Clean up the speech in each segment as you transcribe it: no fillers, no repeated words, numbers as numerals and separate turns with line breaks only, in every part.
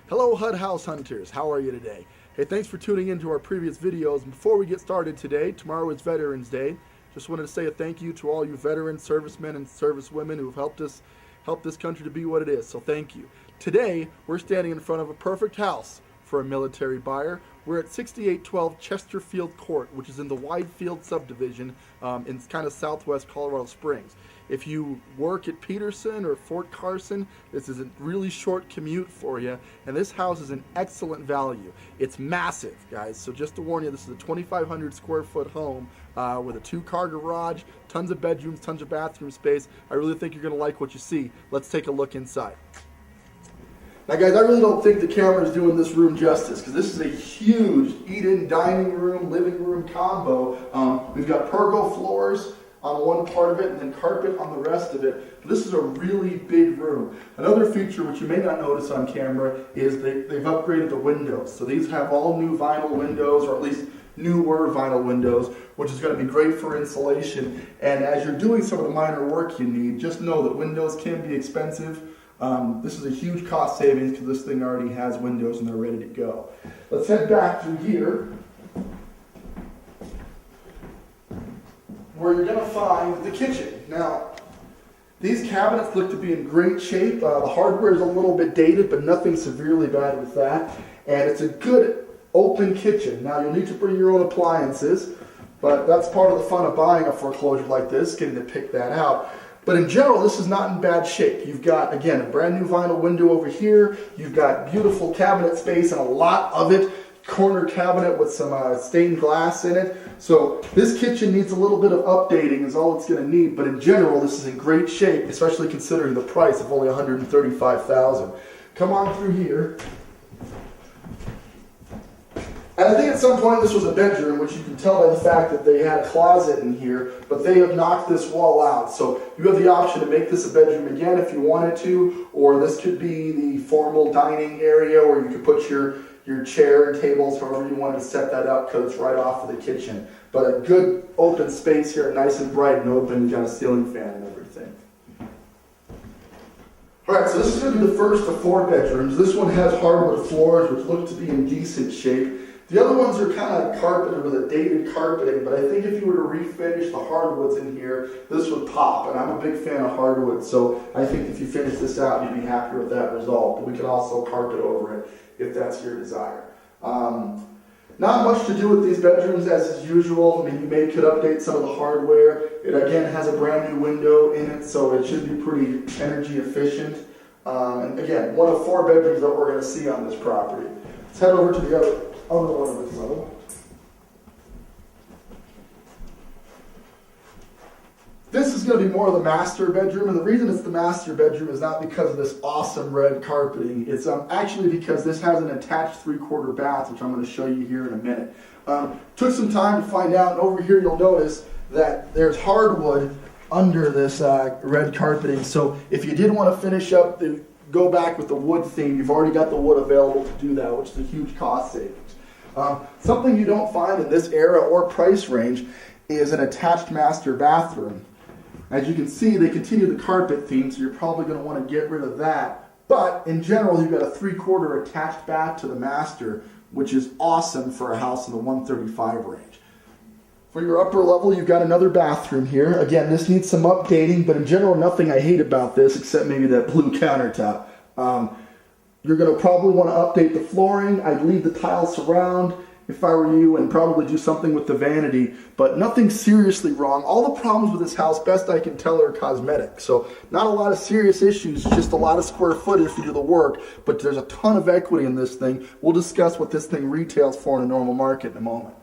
Hello HUD House Hunters, how are you today? Hey, thanks for tuning in to our previous videos. And before we get started today, tomorrow is Veterans Day. Just wanted to say a thank you to all you veterans, servicemen, and servicewomen who have helped this country to be what it is. So thank you. Today, we're standing in front of a perfect house for a military buyer. We're at 6812 Chesterfield Court, which is in the Widefield subdivision in kind of southwest Colorado Springs. If you work at Peterson or Fort Carson, this is a really short commute for you, and this house is an excellent value. It's massive, guys, so just to warn you, this is a 2,500 square foot home with a 2-car garage, tons of bedrooms, tons of bathroom space. I really think you're going to like what you see. Let's take a look inside. Now guys, I really don't think the camera is doing this room justice because this is a huge eat-in dining room, living room combo. We've got pergo floors on one part of it and then carpet on the rest of it. This is a really big room. Another feature which you may not notice on camera is they've upgraded the windows. So these have all new vinyl windows, or at least newer vinyl windows, which is going to be great for insulation. And as you're doing some of the minor work you need, just know that windows can be expensive. This is a huge cost savings because this thing already has windows and they're ready to go. Let's head back through here, where you're going to find the kitchen. Now, these cabinets look to be in great shape. The hardware is a little bit dated, but nothing severely bad with that. And it's a good open kitchen. Now, you'll need to bring your own appliances, but that's part of the fun of buying a foreclosure like this, getting to pick that out. But in general, this is not in bad shape. You've got, again, a brand new vinyl window over here. You've got beautiful cabinet space, and a lot of it. Corner cabinet with some stained glass in it. So this kitchen needs a little bit of updating is all it's going to need, but in general this is in great shape, especially considering the price of only $135,000. Come on through here. And I think at some point this was a bedroom, which you can tell by the fact that they had a closet in here, but they have knocked this wall out. So you have the option to make this a bedroom again if you wanted to, or this could be the formal dining area where you could put your chair and tables, however you want to set that up, because it's right off of the kitchen. But a good open space here, nice and bright and open, got a ceiling fan and everything. Alright, so this is going to be the first of 4 bedrooms. This one has hardwood floors, which look to be in decent shape. The other ones are kind of carpeted with a dated carpeting, but I think if you were to refinish the hardwoods in here, this would pop. And I'm a big fan of hardwood, so I think if you finish this out, you'd be happy with that result. But we can also carpet over it if that's your desire. Not much to do with these bedrooms as is usual. I mean, you could update some of the hardware. It again has a brand new window in it, so it should be pretty energy efficient. And again, one of 4 bedrooms that we're going to see on this property. Let's head over to the other one of this level. This is going to be more of the master bedroom, and the reason it's the master bedroom is not because of this awesome red carpeting. It's actually because this has an attached 3/4 bath, which I'm going to show you here in a minute. Took some time to find out, and over here you'll notice that there's hardwood under this red carpeting. So if you did want to finish up go back with the wood theme, you've already got the wood available to do that, which is a huge cost savings. Something you don't find in this era or price range is an attached master bathroom. As you can see, they continue the carpet theme, so you're probably going to want to get rid of that. But in general, you've got a 3/4 attached bath to the master, which is awesome for a house in the 135 range. For your upper level, you've got another bathroom here. Again, this needs some updating, but in general, nothing I hate about this except maybe that blue countertop. You're going to probably want to update the flooring. I'd leave the tile surround if I were you, and probably do something with the vanity, but nothing seriously wrong. All the problems with this house, best I can tell, are cosmetic. So not a lot of serious issues, just a lot of square footage to do the work, but there's a ton of equity in this thing. We'll discuss what this thing retails for in a normal market in a moment.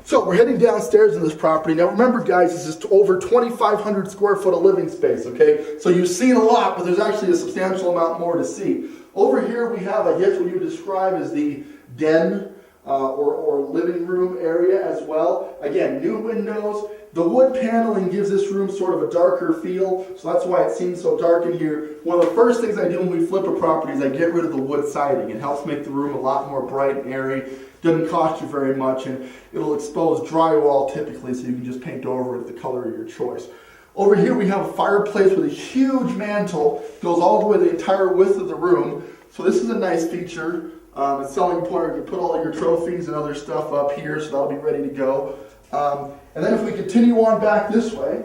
So we're heading downstairs in this property. Now remember guys, this is over 2,500 square foot of living space, okay? So you've seen a lot, but there's actually a substantial amount more to see. Over here we have, I guess what you would describe as the den, or living room area as well. Again, new windows. The wood paneling gives this room sort of a darker feel, so that's why it seems so dark in here. One of the first things I do when we flip a property is I get rid of the wood siding. It helps make the room a lot more bright and airy. Doesn't cost you very much, and it'll expose drywall typically, so you can just paint over it the color of your choice. Over here we have a fireplace with a huge mantle, goes all the way the entire width of the room. So this is a nice feature. It's selling point. You can put all of your trophies and other stuff up here, so that'll be ready to go. And then if we continue on back this way,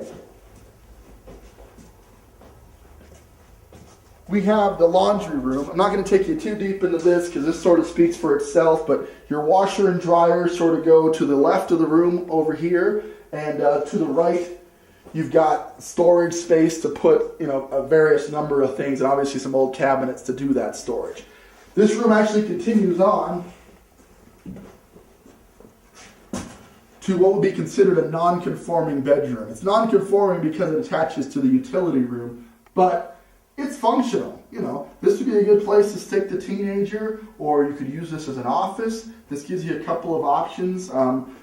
we have the laundry room. I'm not going to take you too deep into this because this sort of speaks for itself, but your washer and dryer sort of go to the left of the room over here, and to the right you've got storage space to put, a various number of things, and obviously some old cabinets to do that storage. This room actually continues on to what would be considered a non-conforming bedroom. It's non-conforming because it attaches to the utility room, but it's functional. This would be a good place to stick the teenager, or you could use this as an office. This gives you a couple of options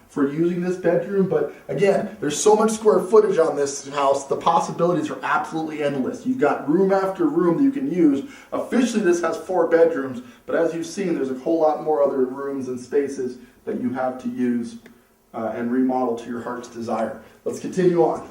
for using this bedroom, but again, there's so much square footage on this house, the possibilities are absolutely endless. You've got room after room that you can use. Officially, this has 4 bedrooms, but as you've seen, there's a whole lot more other rooms and spaces that you have to use and remodel to your heart's desire. Let's continue on.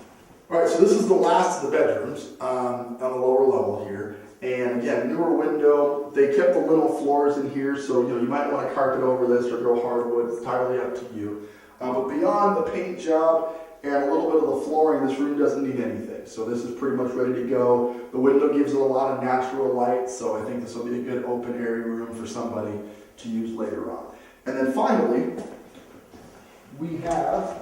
All right, so this is the last of the bedrooms on the lower level here. And again, newer window. They kept the little floors in here, so you might want to carpet over this or go hardwood. It's entirely up to you. But beyond the paint job and a little bit of the flooring, this room doesn't need anything. So this is pretty much ready to go. The window gives it a lot of natural light, so I think this will be a good open area room for somebody to use later on. And then finally, we have,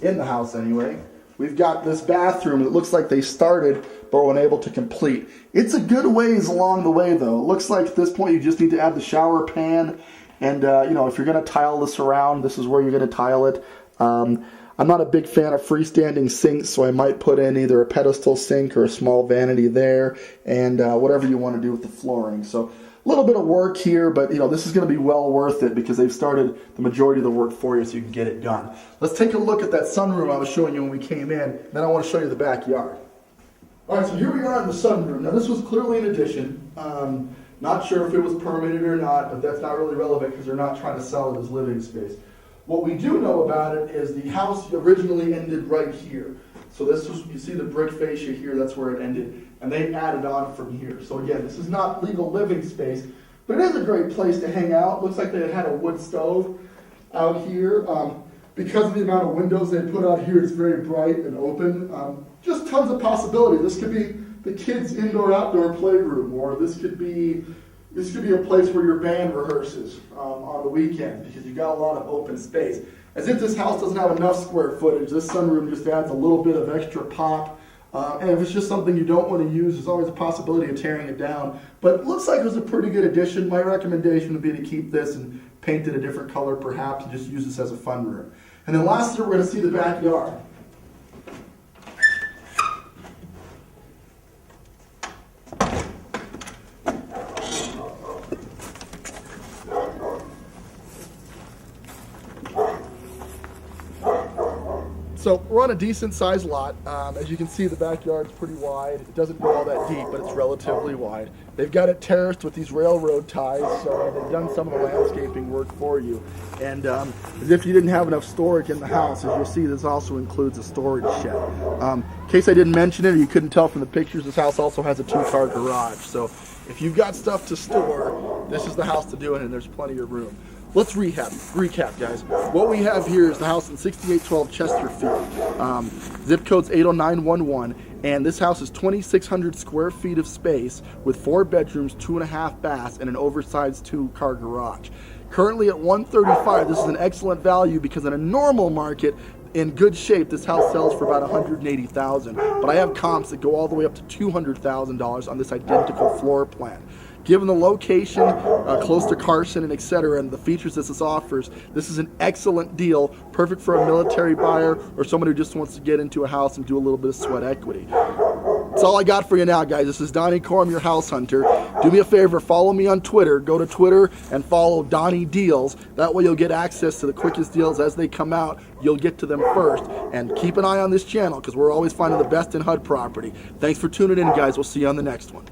in the house anyway, we've got this bathroom that looks like they started but were unable to complete. It's a good ways along the way though. It looks like at this point you just need to add the shower pan, and if you're going to tile this around, this is where you're going to tile it. I'm not a big fan of freestanding sinks, so I might put in either a pedestal sink or a small vanity there, and whatever you want to do with the flooring. So a little bit of work here, but this is going to be well worth it because they've started the majority of the work for you so you can get it done. Let's take a look at that sunroom I was showing you when we came in. Then I want to show you the backyard. All right, so here we are in the sunroom. Now this was clearly an addition. Not sure if it was permitted or not, but that's not really relevant because they're not trying to sell it as living space. What we do know about it is the house originally ended right here. So this was, you see the brick fascia here, that's where it ended. And they added on from here. So again, this is not legal living space, but it is a great place to hang out. Looks like they had a wood stove out here. Because of the amount of windows they put out here, it's very bright and open. Just tons of possibility. This could be the kids' indoor-outdoor playroom, or this could be a place where your band rehearses on the weekend because you've got a lot of open space. As if this house doesn't have enough square footage, this sunroom just adds a little bit of extra pop. And if it's just something you don't want to use, there's always a possibility of tearing it down. But it looks like it was a pretty good addition. My recommendation would be to keep this and paint it a different color perhaps, and just use this as a fun room. And then lastly, we're going to see the backyard. So we're on a decent sized lot. As you can see, the backyard's pretty wide. It doesn't go all that deep, but it's relatively wide. They've got it terraced with these railroad ties, so they've done some of the landscaping work for you. And as if you didn't have enough storage in the house, as you'll see, this also includes a storage shed. In case I didn't mention it, or you couldn't tell from the pictures, this house also has a 2-car garage. So if you've got stuff to store, this is the house to do it, and there's plenty of room. Let's recap, guys. What we have here is the house in 6812 Chesterfield. Zip code's 80911, and this house is 2,600 square feet of space with 4 bedrooms, 2.5 baths, and an oversized 2-car garage. Currently at $135, this is an excellent value because in a normal market, in good shape, this house sells for about $180,000. But I have comps that go all the way up to $200,000 on this identical floor plan. Given the location, close to Carson and etc., and the features this offers, this is an excellent deal, perfect for a military buyer or someone who just wants to get into a house and do a little bit of sweat equity. That's all I got for you now, guys. This is Donnie Corm, your house hunter. Do me a favor, follow me on Twitter. Go to Twitter and follow Donnie Deals. That way you'll get access to the quickest deals as they come out. You'll get to them first. And keep an eye on this channel because we're always finding the best in HUD property. Thanks for tuning in, guys. We'll see you on the next one.